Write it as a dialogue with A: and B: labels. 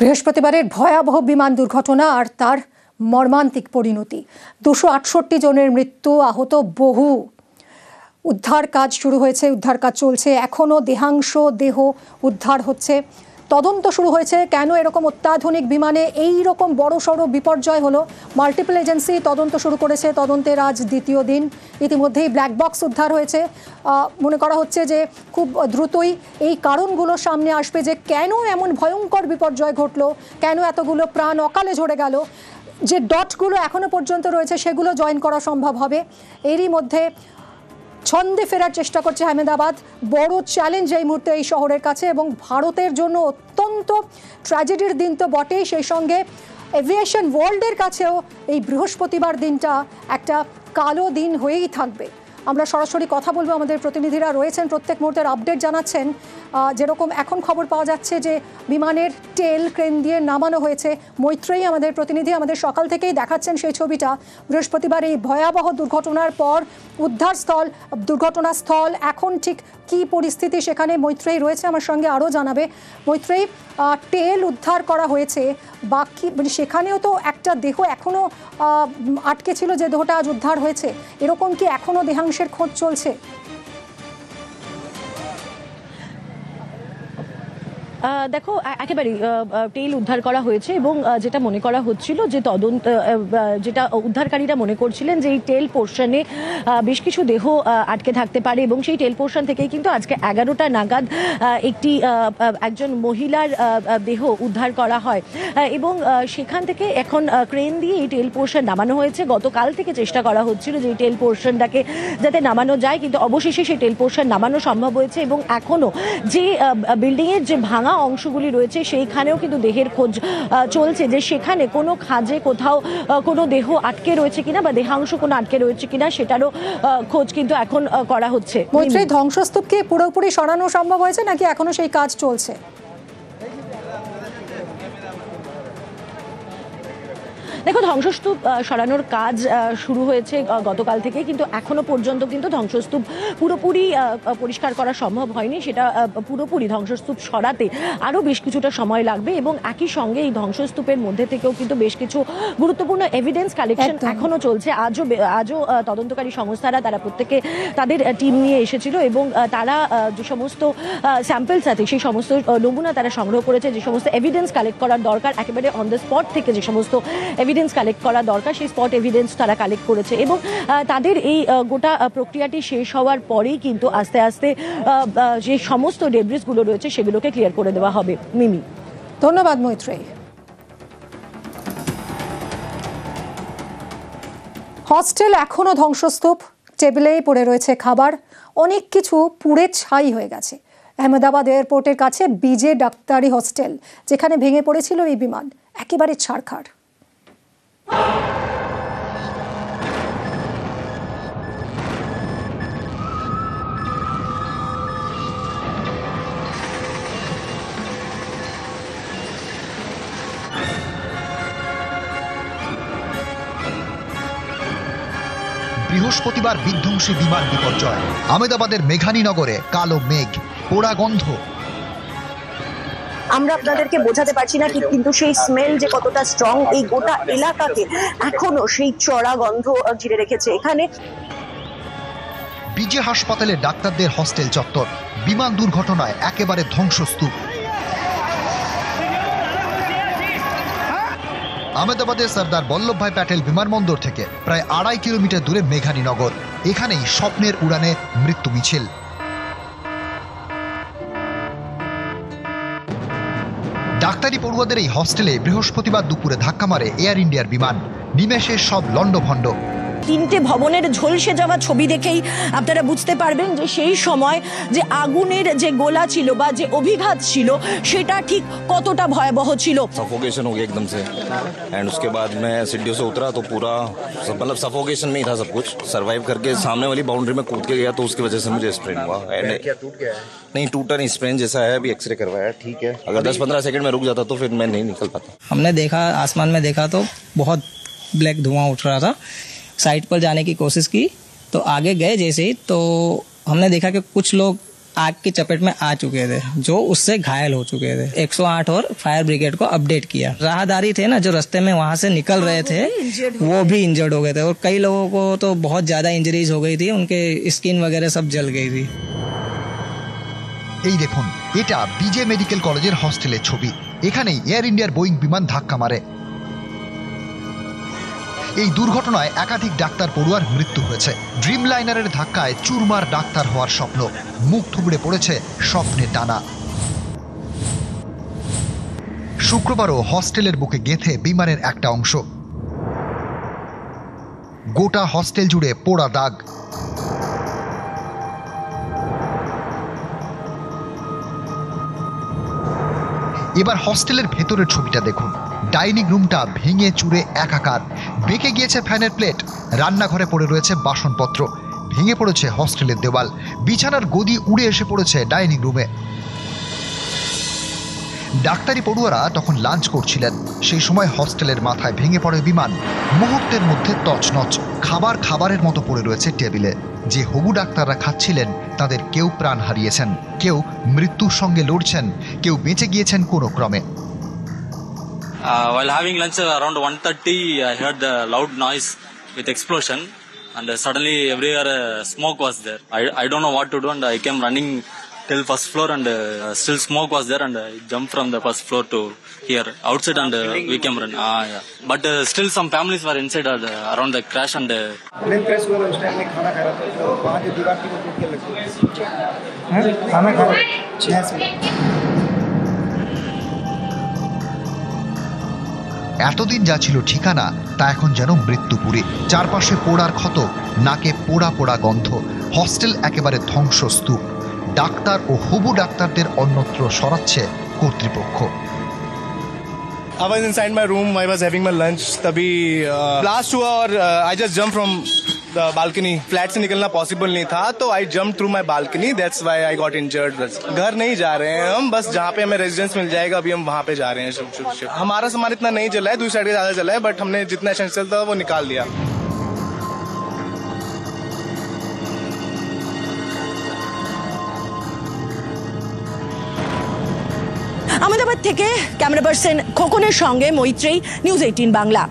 A: বৃহস্পতিবারের ভয়াবহ বিমান দুর্ঘটনা আর তার মর্মান্তিক পরিণতি। 268 জনের মৃত্যু, আহত বহু। উদ্ধার কাজ শুরু হয়েছে, উদ্ধার কাজ চলছে, এখনও দেহাংশ দেহ উদ্ধার হচ্ছে। তদন্ত শুরু হয়েছে কেন এরকম অত্যাধুনিক বিমানে এই রকম বড়সড় বিপর্যয় হলো। মাল্টিপল এজেন্সি তদন্ত শুরু করেছে, তদন্তের আজ দ্বিতীয় দিন। ইতিমধ্যেই ব্ল্যাক বক্স উদ্ধার হয়েছে। মনে করা হচ্ছে যে খুব দ্রুতই এই কারণগুলো সামনে আসবে যে কেন এমন ভয়ঙ্কর বিপর্যয় ঘটলো, কেন এতগুলো প্রাণ অকালে ঝরে গেল। যে ডটগুলো এখনো পর্যন্ত রয়েছে সেগুলো জয়েন করা সম্ভব হবে। এরই মধ্যে ছন্দে ফেরার চেষ্টা করছে আহমেদাবাদ। বড় চ্যালেঞ্জ এই মুহূর্তে এই শহরের কাছে এবং ভারতের জন্য অত্যন্ত ট্র্যাজেডির দিন তো বটেই, সেই সঙ্গে এভিয়েশন ওয়ার্ল্ডের কাছেও এই বৃহস্পতিবার দিনটা একটা কালো দিন হয়েই থাকবে। আমরা সরাসরি কথা বলবো, আমাদের প্রতিনিধিরা রয়েছেন, প্রত্যেক মুহূর্তের আপডেট জানাচ্ছেন। যেরকম এখন খবর পাওয়া যাচ্ছে যে বিমানের টেল ক্রেন দিয়ে নামানো হয়েছে। মৈত্রেয়ী আমাদের প্রতিনিধি আমাদের সকাল থেকেই দেখাচ্ছেন সেই ছবিটা। বৃহস্পতিবার এই ভয়াবহ দুর্ঘটনার পর দুর্ঘটনাস্থল এখন ঠিক কি পরিস্থিতি সেখানে মৈত্রেয়ী রয়েছে আমার সঙ্গে, আরও জানাবে। মৈত্রেয়ী, টেল উদ্ধার করা হয়েছে, বাকি মানে সেখানেও তো একটা দেহ এখনও আটকে ছিল, যে দেহটা আজ উদ্ধার হয়েছে, এরকম কি এখনও দেহাংশের খোঁজ চলছে?
B: দেখো, একেবারেই টেল উদ্ধার করা হয়েছে এবং যেটা মনে করা হচ্ছিল যে তদন্ত, যেটা উদ্ধারকারীরা মনে করছিলেন যে এই টেল পোর্শনে বেশ কিছু দেহ আটকে থাকতে পারে এবং সেই টেল পোর্শন থেকেই কিন্তু আজকে 11টা নাগাদ একজন মহিলার দেহ উদ্ধার করা হয় এবং সেখান থেকে এখন ক্রেন দিয়ে এই টেল পোর্শন নামানো হয়েছে। গতকাল থেকে চেষ্টা করা হচ্ছিল যে এই টেল পোর্শনটাকে যাতে নামানো যায়, কিন্তু অবশেষে সেই টেল পোর্শন নামানো সম্ভব হয়েছে এবং এখনও যে বিল্ডিংয়ের যে ভাঙা অংশগুলি রয়েছে সেইখানেও কিন্তু দেহের খোঁজ চলছে, যে সেখানে কোনো খাঁজে কোথাও কোনো দেহ আটকে রয়েছে কিনা বা দেহাংশ কোনো আটকে রয়েছে কিনা সেটারও খোঁজ কিন্তু এখন করা হচ্ছে।
A: মৈত্রেয়ী, ধ্বংসস্তূপকে পুরোপুরি সরানো সম্ভব হয়েছে নাকি এখনো সেই কাজ চলছে?
B: দেখো, ধ্বংসস্তূপ সরানোর কাজ শুরু হয়েছে গতকাল থেকে, কিন্তু এখনো পর্যন্ত কিন্তু ধ্বংসস্তূপ পুরোপুরি পরিষ্কার করা সম্ভব হয়নি। সেটা পুরোপুরি ধ্বংসস্তূপ সরাতে আরও বেশ কিছুটা সময় লাগবে এবং একই সঙ্গে এই ধ্বংসস্তূপের মধ্যে থেকেও কিন্তু বেশ কিছু গুরুত্বপূর্ণ এভিডেন্স কালেকশন এখনো চলছে। আজও তদন্তকারী সংস্থারা তারা প্রত্যেকে তাদের টিম নিয়ে এসেছিল এবং তারা যে সমস্ত স্যাম্পলস আছে সেই সমস্ত নমুনা তারা সংগ্রহ করেছে। যে সমস্ত এভিডেন্স কালেক্ট করার দরকার, একেবারে অন দ্য স্পট থেকে যে সমস্ত এভিডেন্স কালেক্ট করা দরকার সেই স্পট এভিডেন্স তারা কালেক্ট করেছে এবং তাদের এই গোটা প্রক্রিয়াটি শেষ হওয়ার পরেই কিন্তু আস্তে আস্তে যে সমস্ত ডেব্রিসগুলো রয়েছে সেগুলোকে ক্লিয়ার করে দেওয়া হবে। মিমি,
A: ধন্যবাদ মৈত্রেয়ী। হস্টেল এখনো ধ্বংসস্তূপ, টেবিলেই পড়ে রয়েছে খাবার, অনেক কিছু পুড়ে ছাই হয়ে গেছে। আহমেদাবাদ এয়ারপোর্টের কাছে বিজে ডাক্তারি হস্টেল, যেখানে ভেঙে পড়েছিল এই বিমান, একেবারে ছারখার।
C: বৃহস্পতিবার বিধ্বংসী বিমান বিপর্যয়। আহমেদাবাদের মেঘানীনগরে কালো মেঘ, পোড়া গন্ধ।
D: আমরা আপনাদেরকে বোঝাতে পারছি না কিন্তু সেই স্মেল যে কতটা স্ট্রং, এই গোটা এলাকাকে এখনো সেই চড়া গন্ধ ঘিরে রেখেছে। এখানে
C: বিজে হাসপাতালে ডাক্তারদের হস্টেল চত্বর, বিমান দুর্ঘটনায় একেবারে ধ্বংসস্তূপ। আহমেদাবাদের সর্দার বল্লভভাই প্যাটেল বিমানবন্দর থেকে প্রায় 2.5 কিলোমিটার দূরে মেঘানীনগর। এখানেই স্বপ্নের উড়ানে মৃত্যু মিছিল। ডাক্তারি পড়ুয়াদের এই হস্টেলে বৃহস্পতিবার দুপুরে ধাক্কা মারে এয়ার ইন্ডিয়ার বিমান। নিমেষে সব লন্ডভন্ড।
B: 3টে ভবনের ঝলসে যাওয়া ছবি দেখেই আপনারা বুঝতে পারবেন যে সেই সময় যে আগুনের যে গোলা ছিল বা যে অভিঘাত ছিল সেটা ঠিক কতটা ভয়াবহ ছিল।
E: सफोकेशन हो गया एकदम से एंड उसके बाद मैं सीढ़ियों से उतरा तो पूरा मतलब सफोकेशन में ही था सब कुछ। सर्वाइव करके सामने वाली बाउंड्री में कूद के गया तो उसकी वजह से मुझे स्प्रेन हुआ। क्या टूट गया है? नहीं टूटा नहीं, स्प्रेन जैसा है। अभी एक्सरे करवाया, ठीक है। अगर 10-15 सेकंड में रुक जाता तो फिर मैं नहीं निकल पाता।
F: हमने देखा, आसमान में देखा तो बहुत ब्लैक धुआं उठ रहा था। साइड पर जाने की कोशिश की तो आगे गए जैसे ही तो हमने देखा कि कुछ लोग आग की चपेट में आ चुके थे, जो उससे घायल हो चुके थे। 108 और फायर ब्रिगेड को अपडेट किया। राहदारी थे ना जो रास्ते में वहां से निकल रहे थे, वो भी इंजर्ड हो गए थे और कई लोगों को तो बहुत ज्यादा इंजरीज हो गई थी, उनके स्किन वगैरह सब जल गई थी।
C: এই দেখুন, এটা বিজে মেডিকেল কলেজের হস্টেলের ছবি। এখানেই এয়ার ইন্ডিয়ার বোয়িং বিমান ধাক্কা মারে। এই দুর্ঘটনায় একাধিক ডাক্তার পড়ুয়ার মৃত্যু হয়েছে। ড্রিম লাইনারের ধাক্কায় চুরমার ডাক্তার হওয়ার স্বপ্ন মুখ থুবড়ে পড়েছে স্বপ্নে টানা। শুক্রবারও হস্টেলের বুকে গেঁথে বিমানের একটা অংশ। গোটা হস্টেল জুড়ে পোড়া দাগ। এবার হস্টেলের ভেতরের ছবিটা দেখুন। ডাইনিং রুমটা ভেঙে চুরে একাকার। বেঁকে গিয়েছে ফ্যানের প্লেট। রান্নাঘরে পড়ে রয়েছে বাসনপত্র। ভেঙে পড়েছে হস্টেলের দেওয়াল। বিছানার গদি উড়ে এসে পড়েছে ডাইনিং রুমে। ডাক্তারি পড়ুয়ারা তখন লাঞ্চ করছিলেন। সেই সময় হস্টেলের মাথায় ভেঙে পড়ে বিমান। মুহূর্তের মধ্যে তছনছ। খাবারের মতো পড়ে রয়েছে টেবিলে। যে হবু ডাক্তাররা খাচ্ছিলেন তাদের কেউ প্রাণ হারিয়েছেন, কেউ মৃত্যুর সঙ্গে লড়ছেন, কেউ বেঁচে গিয়েছেন কোনো ক্রমে।
G: While having lunch around 1:30, I heard the loud noise with explosion, and suddenly everywhere smoke was there. I don't know what to do, and I came running till first floor, and still smoke was there, and I jumped from the first floor to here outside, and we came run. Yeah. But still some families were inside around the crash, and
H: plane crash हुआ उस time में खाना खा रहा था, तो वहाँ की दीवार की टूट के लगी। खाना खा रहा 6 से।
C: এতদিন যা ছিল ঠিকানা তা এখন যেন মৃত্যুপুরী। চারপাশে পোড়ার ক্ষত, নাকে পোড়া পোড়া গন্ধ। হস্টেল একেবারে ধ্বংসস্তূপ। ডাক্তার ও হবু ডাক্তারদের অন্যত্র সরাচ্ছে কর্তৃপক্ষ।
I: I was inside my room, I was having my lunch, तभी blast हुआ और I just jumped from the balcony. Flat से निकलना पॉसिबल नहीं था, तो I jumped through my balcony, that's why I got injured. बस घर नहीं जा रहे हैं हम, बस जहाँ पे हमें रेजिडेंस मिल जाएगा अभी हम वहाँ पे जा रहे हैं। हमारा सामान इतना नहीं चला है, दूसरी साइड का ज्यादा चला है, बट हमने जितना एसेंशियल था वो निकाल दिया।
B: আহমেদাবাদ থেকে ক্যামেরা পার্সন খোকনের সঙ্গে মৈত্রেয়ী, নিউজ 18 বাংলা।